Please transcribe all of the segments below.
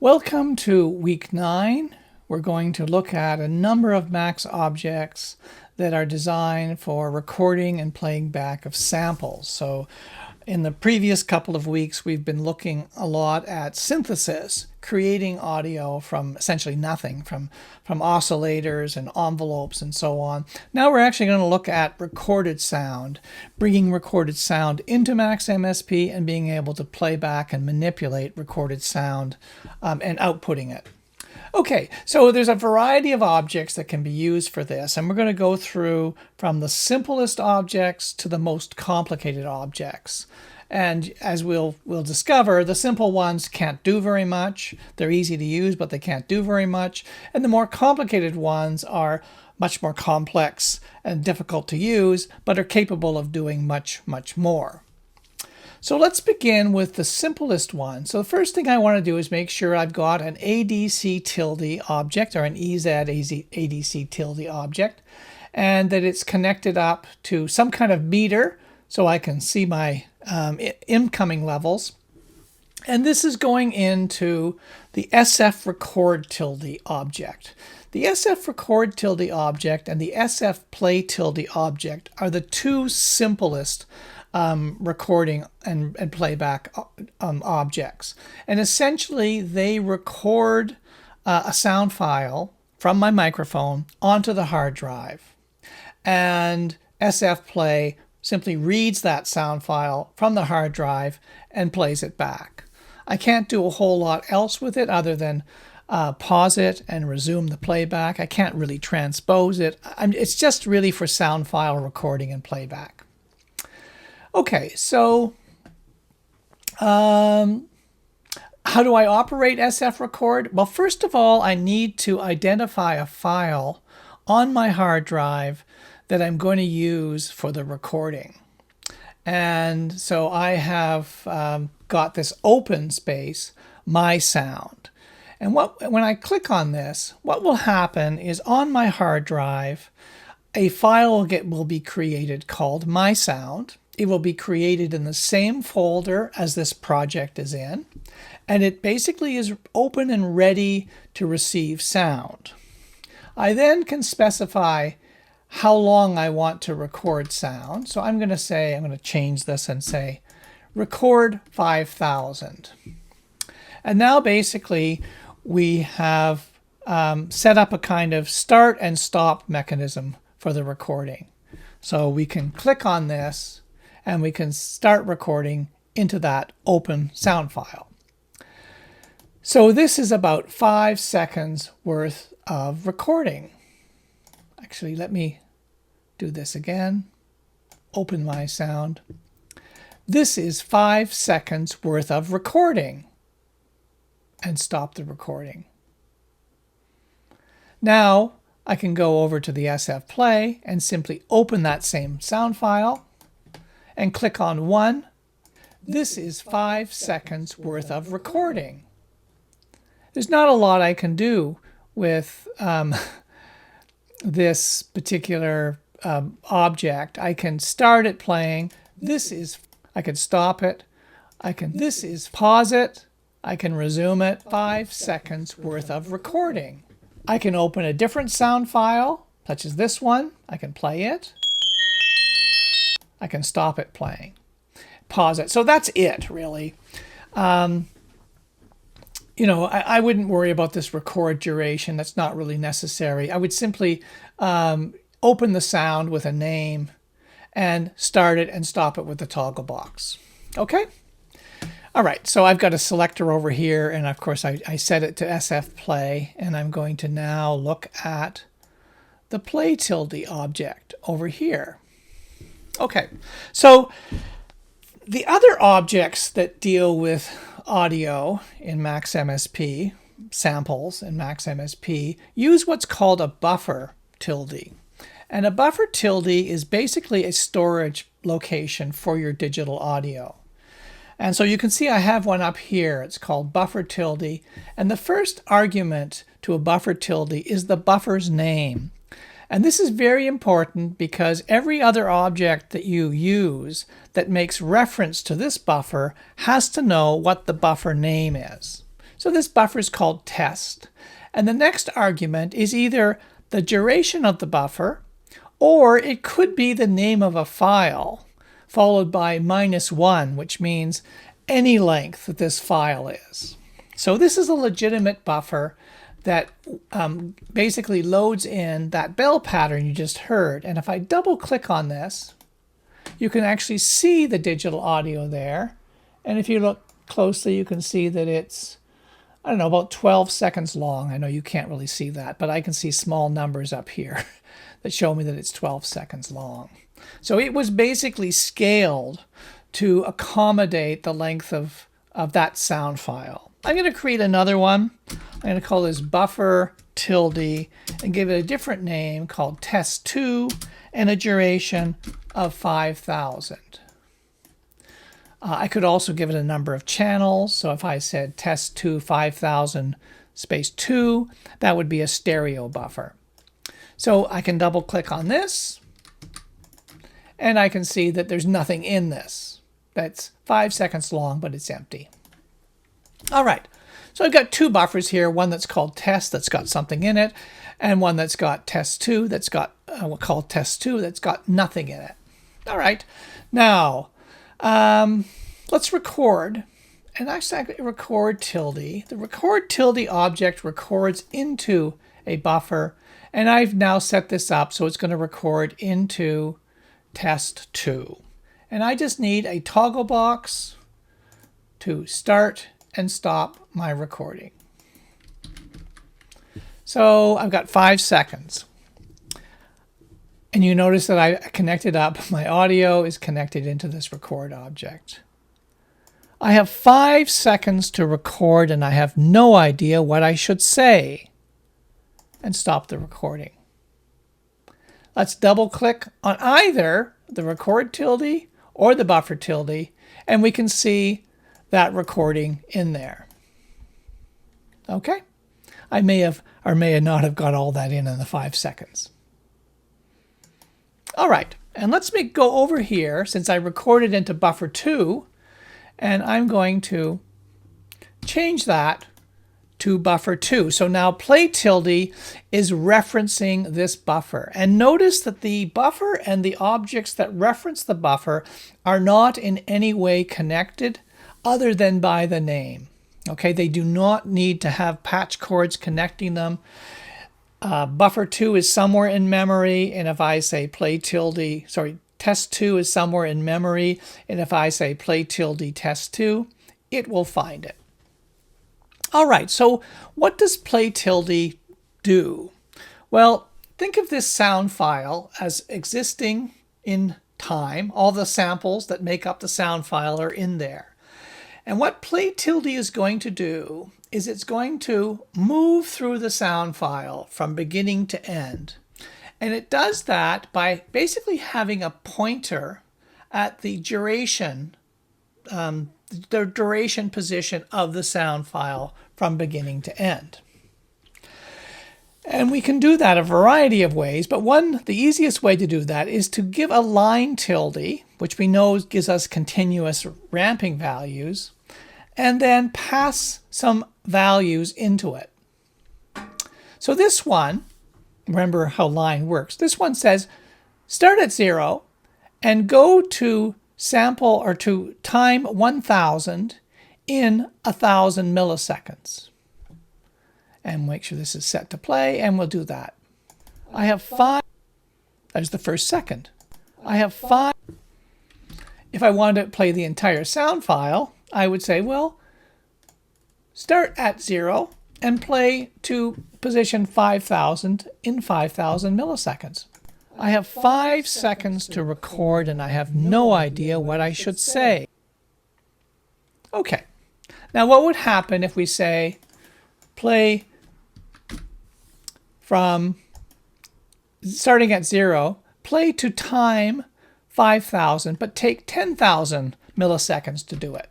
Welcome to week 9. We're going to look at a number of Max objects that are designed for recording and playing back of samples. So in the previous couple of weeks, we've been looking a lot at synthesis, creating audio from essentially nothing, from oscillators and envelopes and so on. Now we're actually going to look at recorded sound, bringing recorded sound into Max MSP and being able to play back and manipulate recorded sound and outputting it. Okay, so there's a variety of objects that can be used for this, and we're going to go through from the simplest objects to the most complicated objects. And as we'll discover, the simple ones can't do very much. They're easy to use, but they can't do very much. And the more complicated ones are much more complex and difficult to use, but are capable of doing much, much more. So let's begin with the simplest one. So the first thing I want to do is make sure I've got an ADC tilde object or an EZ ADC tilde object, and that it's connected up to some kind of meter so I can see my incoming levels. And this is going into the SF record tilde object. The SF record tilde object and the SF play tilde object are the two simplest recording and playback objects. And essentially they record a sound file from my microphone onto the hard drive. And SF play simply reads that sound file from the hard drive and plays it back. I can't do a whole lot else with it other than pause it and resume the playback. I can't really transpose it. It's just really for sound file recording and playback. Okay, so how do I operate SF record? Well, first of all, I need to identify a file on my hard drive that I'm going to use for the recording. And so I have got this open space, my sound. And when I click on this, what will happen is on my hard drive, a file will be created called my sound. It will be created in the same folder as this project is in, and it basically is open and ready to receive sound. I then can specify how long I want to record sound. So I'm going to change this and say record 5,000. And now basically we have set up a kind of start and stop mechanism for the recording. So we can click on this and we can start recording into that open sound file. So this is about 5 seconds worth of recording. Actually, let me do this again. Open my sound. This is 5 seconds worth of recording. And stop the recording. Now I can go over to the SF play and simply open that same sound file and click on 1. This is 5 seconds worth of recording. There's not a lot I can do with this particular object. I can start it playing. I can stop it. This is pause it. I can resume it. 5 seconds worth of recording. I can open a different sound file, such as this one. I can play it. I can stop it playing, pause it. So that's it, really. I wouldn't worry about this record duration. That's not really necessary. I would simply open the sound with a name and start it and stop it with the toggle box. Okay? All right, so I've got a selector over here, and of course I set it to SF play, and I'm going to now look at the play tilde object over here. Okay, so the other objects that deal with audio in Max MSP, samples in Max MSP, use what's called a buffer tilde. And a buffer tilde is basically a storage location for your digital audio. And so you can see I have one up here. It's called buffer tilde. And the first argument to a buffer tilde is the buffer's name. And this is very important because every other object that you use that makes reference to this buffer has to know what the buffer name is. So this buffer is called test. And the next argument is either the duration of the buffer, or it could be the name of a file, followed by -1, which means any length that this file is. So this is a legitimate buffer that basically loads in that bell pattern you just heard. And if I double click on this, you can actually see the digital audio there. And if you look closely, you can see that it's, I don't know, about 12 seconds long. I know you can't really see that, but I can see small numbers up here that show me that it's 12 seconds long. So it was basically scaled to accommodate the length of that sound file. I'm going to create another one. I'm going to call this buffer tilde and give it a different name called test2 and a duration of 5,000. I could also give it a number of channels. So if I said test2 5000 space 2, that would be a stereo buffer. So I can double click on this and I can see that there's nothing in this. That's 5 seconds long, but it's empty. All right, so I've got two buffers here, one that's called test that's got something in it, and one that's got test2 that's got, we'll call test2 that's got nothing in it. All right, now let's record, and actually record tilde. The record tilde object records into a buffer, and I've now set this up so it's going to record into test2. And I just need a toggle box to start and stop my recording. So I've got 5 seconds. And you notice that I connected up, my audio is connected into this record object. I have 5 seconds to record and I have no idea what I should say. And stop the recording. Let's double click on either the record tilde or the buffer tilde, and we can see that recording in there. Okay? I may have or may not have got all that in the 5 seconds. All right, and let's go over here, since I recorded into buffer 2, and I'm going to change that to buffer 2. So now play tilde is referencing this buffer. And notice that the buffer and the objects that reference the buffer are not in any way connected other than by the name. Okay, they do not need to have patch cords connecting them. Buffer 2 is somewhere in memory, and if I say play tilde, sorry, test 2 is somewhere in memory, and if I say play tilde test 2, it will find it. All right, so what does play tilde do? Well, think of this sound file as existing in time. All the samples that make up the sound file are in there. And what play tilde is going to do is it's going to move through the sound file from beginning to end. And it does that by basically having a pointer at the duration position of the sound file from beginning to end. And we can do that a variety of ways, but the easiest way to do that is to give a line tilde, which we know gives us continuous ramping values, and then pass some values into it. So this one, remember how line works, this one says start at 0 and go to sample or to time 1000 in 1000 milliseconds. And make sure this is set to play, and we'll do that. I have 5. There's the first second. I have 5. If I wanted to play the entire sound file, I would say, well, start at 0 and play to position 5000 in 5000 milliseconds. I have 5 seconds to record and I have no idea what I should say. Okay, now what would happen if we say play from starting at 0, play to time 5000, but take 10,000 milliseconds to do it?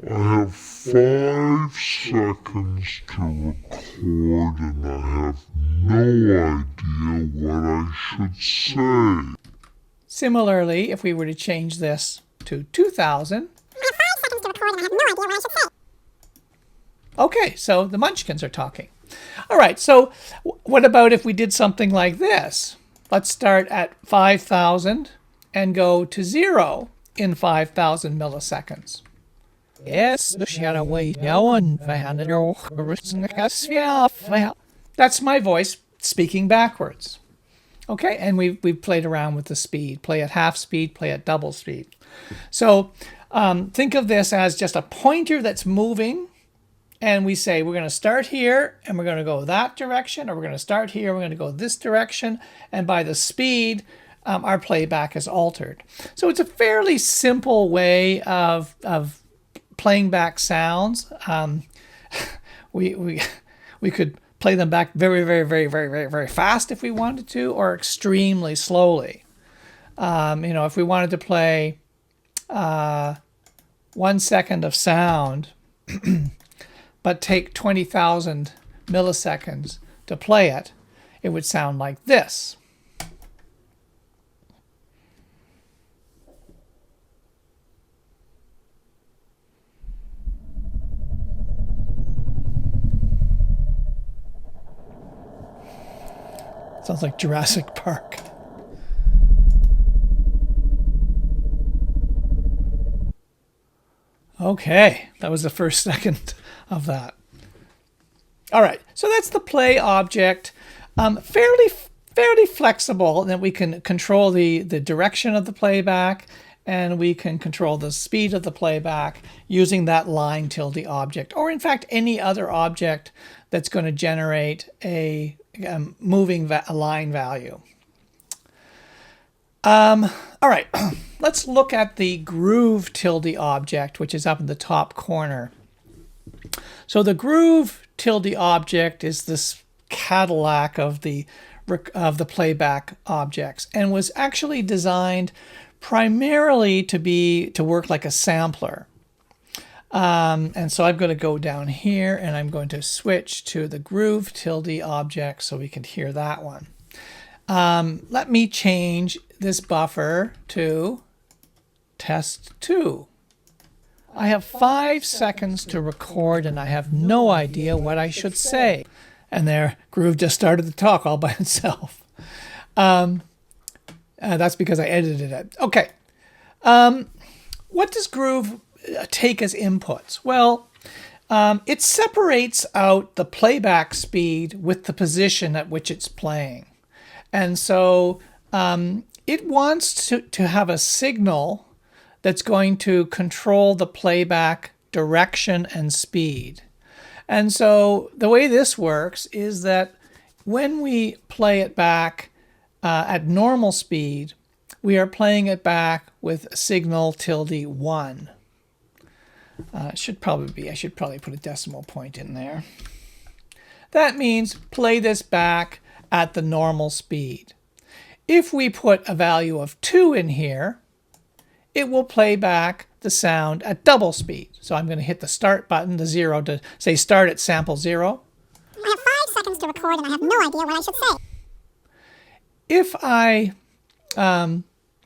I have 5 seconds to record and I have no idea what I should say. Similarly, if we were to change this to 2000, I have 5 seconds to record and I have no idea what I should say. Okay, so the Munchkins are talking. All right, so what about if we did something like this? Let's start at 5,000 and go to 0 in 5,000 milliseconds. Yes, that's my voice speaking backwards. Okay, and we've played around with the speed. Play at half speed, play at double speed. So think of this as just a pointer that's moving, and we say we're going to start here and we're going to go that direction, or we're going to start here, we're going to go this direction, and by the speed, our playback is altered. So it's a fairly simple way of playing back sounds. We could play them back very, very, very, very, very, very fast if we wanted to, or extremely slowly. If we wanted to play 1 second of sound, but take 20,000 milliseconds to play it, it would sound like this. Sounds like Jurassic Park. Okay, that was the first second of that. All right, so that's the play object. Fairly flexible, and that we can control the direction of the playback, and we can control the speed of the playback using that line tilde object, or in fact any other object that's going to generate a moving line value. All right, let's look at the groove tilde object, which is up in the top corner. So the groove tilde object is this Cadillac of the playback objects, and was actually designed primarily to work like a sampler. And so I'm going to go down here and I'm going to switch to the groove tilde object so we can hear that one. Let me change this buffer to test 2. I have 5 seconds to record and I have no idea what I should say. And there, Groove just started to talk all by itself. That's because I edited it. Okay. What does Groove take as inputs? Well, it separates out the playback speed with the position at which it's playing. And so it wants to have a signal that's going to control the playback direction and speed. And so the way this works is that when we play it back at normal speed, we are playing it back with signal tilde 1. I should probably put a decimal point in there. That means play this back at the normal speed. If we put a value of 2 in here, it will play back the sound at double speed. So I'm going to hit the start button, the 0, to say start at sample 0. I have 5 seconds to record and I have no idea what I should say. If I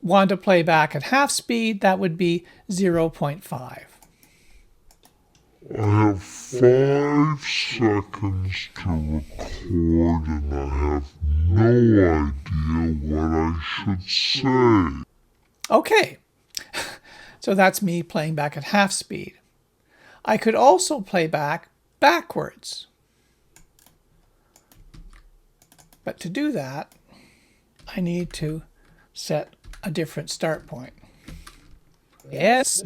want to play back at half speed, that would be 0.5. I have 5 seconds to record and I have no idea what I should say. Okay, so that's me playing back at half speed. I could also play back backwards. But to do that, I need to set a different start point. Yes,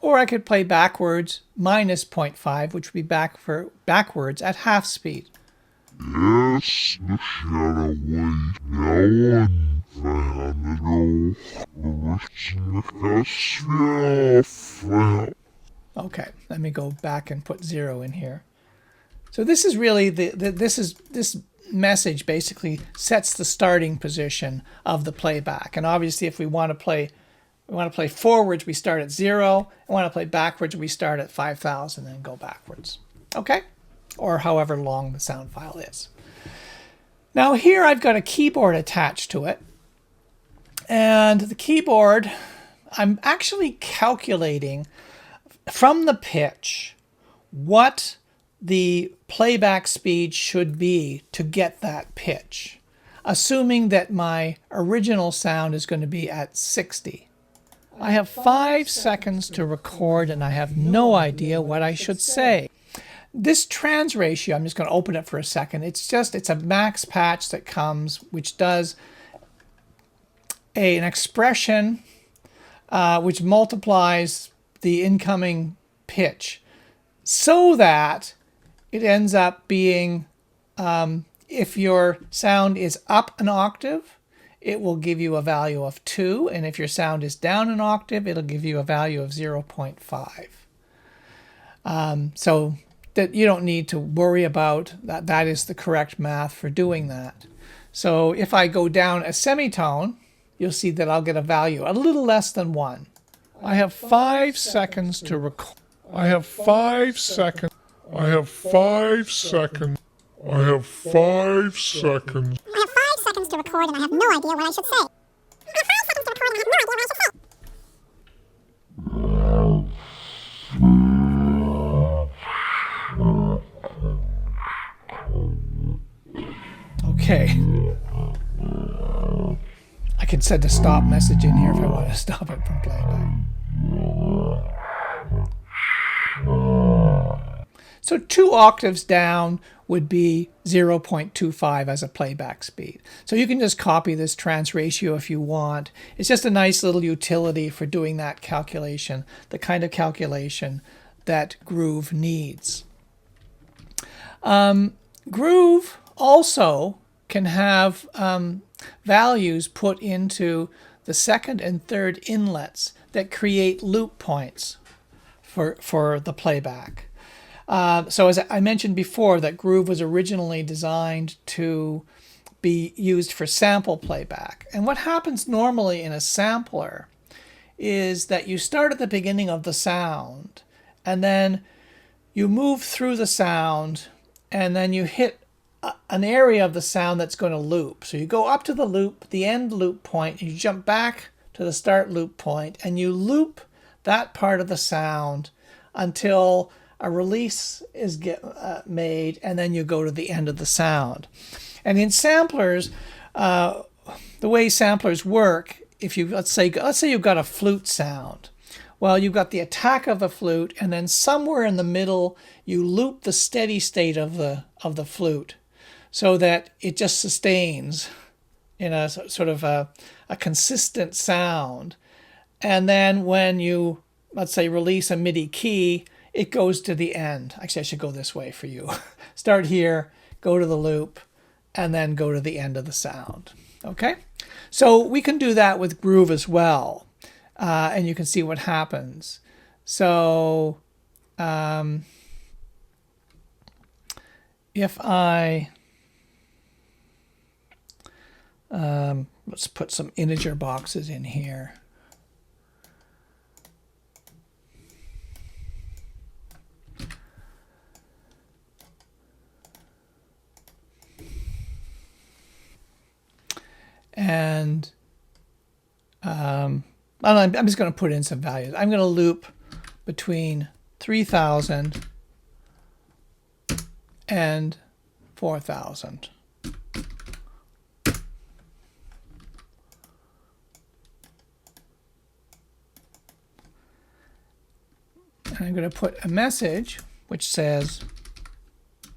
or I could play backwards minus 0.5, which would be backwards at half speed. Yes, Okay, let me go back and put 0 in here. So this is really this message basically sets the starting position of the playback. And obviously, if we want to play forwards, we start at 0. We want to play backwards, we start at 5,000 and go backwards. Okay, or however long the sound file is. Now here I've got a keyboard attached to it, and the keyboard I'm actually calculating from the pitch what the playback speed should be to get that pitch, assuming that my original sound is going to be at 60. I have 5 seconds to record and I have no idea what I should say. This trans ratio, I'm just going to open it for a second. It's a max patch that comes, which does an expression which multiplies the incoming pitch so that it ends up being, if your sound is up an octave, it will give you a value of 2, and if your sound is down an octave, it'll give you a value of 0.5. So that you don't need to worry about that. That is the correct math for doing that. So if I go down a semitone, you'll see that I'll get a value a little less than 1. I have 5 seconds to record. I have 5 seconds. I have 5 seconds. I have 5 seconds. I have 5 seconds to record and I have no idea what I should say. I have 5 seconds to record and I have no idea what I should say. Okay. I could set a stop message in here if I want to stop it from playing back. So 2 octaves down would be 0.25 as a playback speed. So you can just copy this trans ratio if you want. It's just a nice little utility for doing that calculation, the kind of calculation that Groove needs. Groove also can have values put into the second and third inlets that create loop points for the playback. So as I mentioned before, that Groove was originally designed to be used for sample playback. And what happens normally in a sampler is that you start at the beginning of the sound, and then you move through the sound, and then you hit an area of the sound that's going to loop. So you go up to the loop, the end loop point, you jump back to the start loop point, and you loop that part of the sound until a release is made, and then you go to the end of the sound. And in samplers, the way samplers work, if you let's say you've got a flute sound. Well, you've got the attack of the flute, and then somewhere in the middle you loop the steady state of the flute, so that it just sustains in a sort of a consistent sound. And then when you, let's say, release a MIDI key, it goes to the end. Actually, I should go this way for you. Start here, go to the loop, and then go to the end of the sound. Okay? So we can do that with Groove as well. And you can see what happens. So if I let's put some integer boxes in here. And I'm just going to put in some values. I'm going to loop between 3,000 and 4,000. And I'm going to put a message which says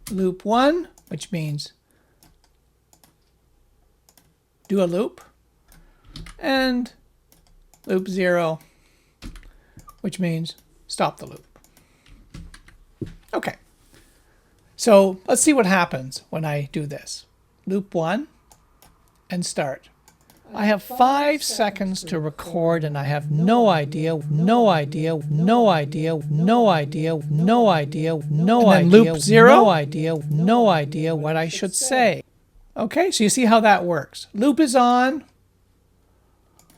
loop 1, which means do a loop, and loop 0, which means stop the loop. Okay, so let's see what happens when I do this. Loop 1 and start. I have 5 seconds to record and I have no idea what I should say. Okay, so you see how that works. Loop is on.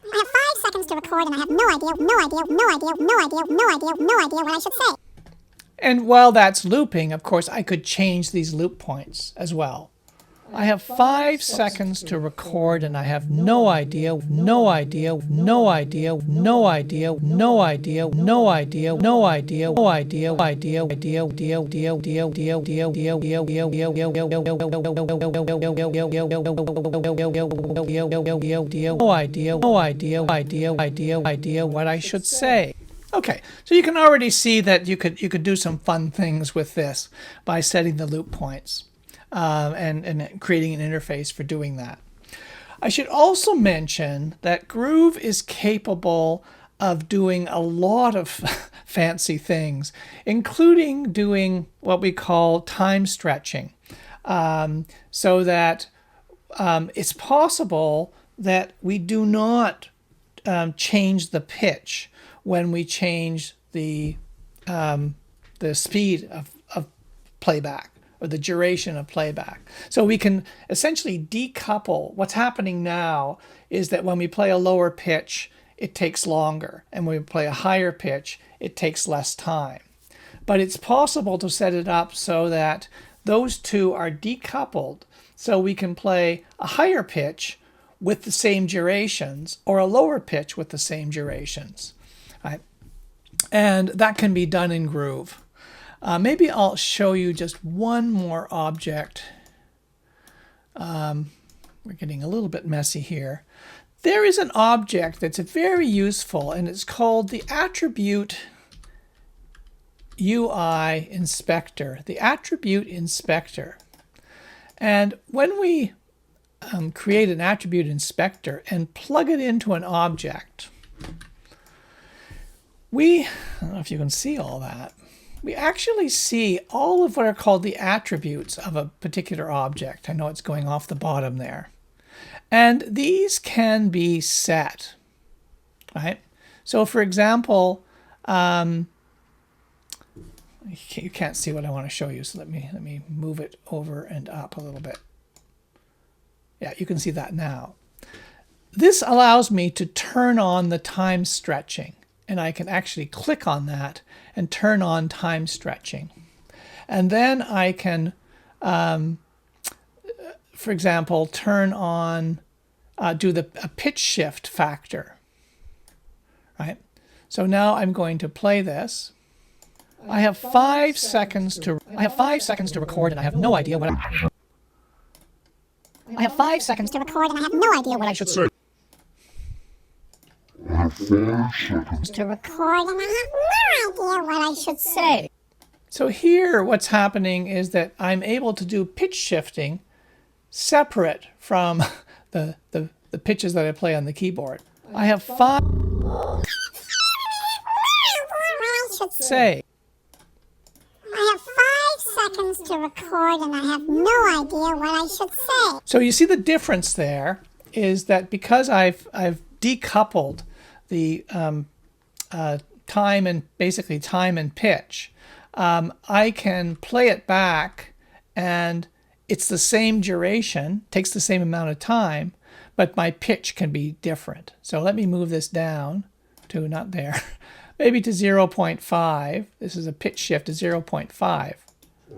I have 5 seconds to record and I have no idea what I should say. And while that's looping, of course, I could change these loop points as well. I have 5 seconds to record and I have no idea, no idea, no idea, no idea, no idea, no idea, no idea, no idea, idea, idea, deal, deal, deal, deal, deal, deal, deal, deal, deal, deal, no idea, no idea, idea, idea, idea, what I should say. Okay, so you can already see that you could do some fun things with this by setting the loop points. And creating an interface for doing that. I should also mention that Groove is capable of doing a lot of fancy things, including doing what we call time stretching, so that it's possible that we do not change the pitch when we change the speed of playback, or the duration of playback. So we can essentially decouple. What's happening now is that when we play a lower pitch, it takes longer, and when we play a higher pitch, it takes less time. But it's possible to set it up so that those two are decoupled, so we can play a higher pitch with the same durations or a lower pitch with the same durations. Right? And that can be done in Groove. Maybe I'll show you just one more object. We're getting a little bit messy here. There is an object that's very useful, and it's called the attribute UI inspector, the attribute inspector. And when we create an attribute inspector and plug it into an object, I don't know if you can see all that. We actually see all of what are called the attributes of a particular object. I know it's going off the bottom there. And these can be set, right? So for example, you can't see what I want to show you, so let me move it over and up a little bit. Yeah, you can see that now. This allows me to turn on the time stretching, and I can actually click on that and turn on time stretching. And then I can, for example, turn on, do a pitch shift factor, right? So now I'm going to play this. I have 5 seconds to record, and I have no idea what I have 5 seconds To record, and I have no idea what I should Say. I have 5 seconds. to record, and I have no idea what I should say. So here what's happening is that I'm able to do pitch shifting separate from the pitches that I play on the keyboard. I have 5 say. I have 5 seconds to record, and I have no idea what I should say. So you see the difference there is that because I've decoupled the time and basically time and pitch, I can play it back and it's the same duration, takes the same amount of time, but my pitch can be different. So let me move this down to, not there, maybe to 0.5. This is a pitch shift to 0.5. I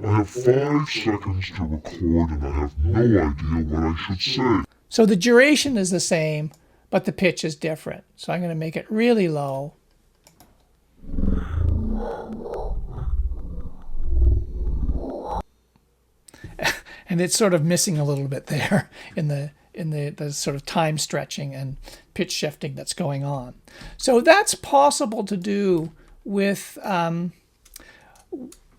have 5 seconds to record, and I have no idea what I should say. So the duration is the same, but the pitch is different. So I'm going to make it really low. And it's sort of missing a little bit there in the sort of time stretching and pitch shifting that's going on. So that's possible to do with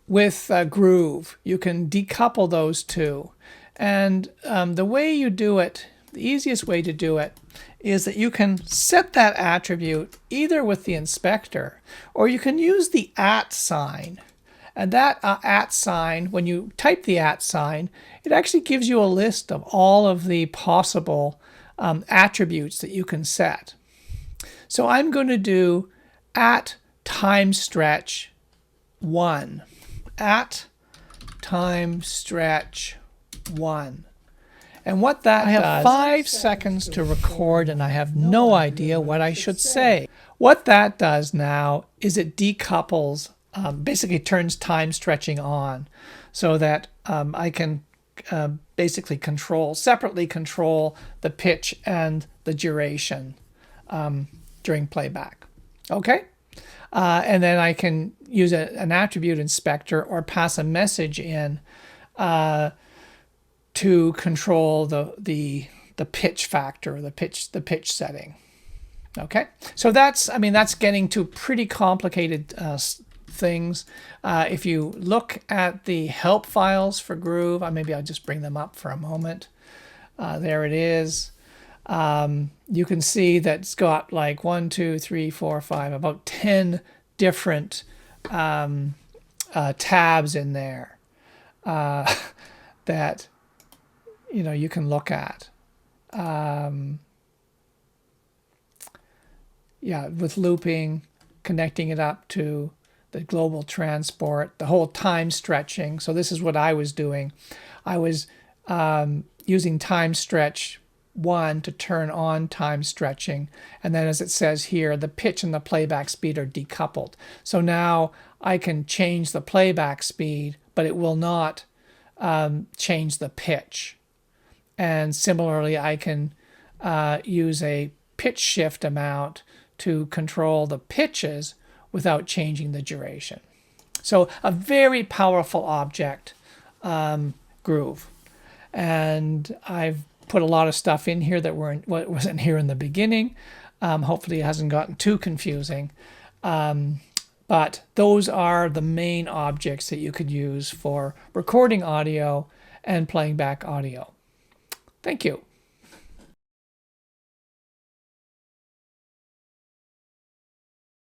Groove. You can decouple those two. And the way you do it, the easiest way to do it, is that you can set that attribute either with the inspector, or you can use the @ sign. And that @ sign, when you type the @ sign, it actually gives you a list of all of the possible attributes that you can set. So I'm going to do @time stretch 1. @time stretch 1. And what that I have 5 seconds to record, and I have no idea what I should say. What that does now is it decouples, basically turns time stretching on, so that I can basically separately control the pitch and the duration during playback. Okay? And then I can use an attribute inspector or pass a message in to control the pitch factor, the pitch setting. Okay, so that's getting to pretty complicated things. If you look at the help files for Groove, maybe I'll just bring them up for a moment. There it is. You can see that it's got like 1, 2, 3, 4, 5, about 10 different tabs in there that you can look at. Yeah, with looping, connecting it up to the global transport, the whole time stretching. So this is what I was doing. I was using time stretch 1 to turn on time stretching. And then as it says here, the pitch and the playback speed are decoupled. So now I can change the playback speed, but it will not change the pitch. And similarly, I can use a pitch shift amount to control the pitches without changing the duration. So a very powerful object, Groove. And I've put a lot of stuff in here that wasn't here in the beginning. Hopefully it hasn't gotten too confusing. But those are the main objects that you could use for recording audio and playing back audio. Thank you.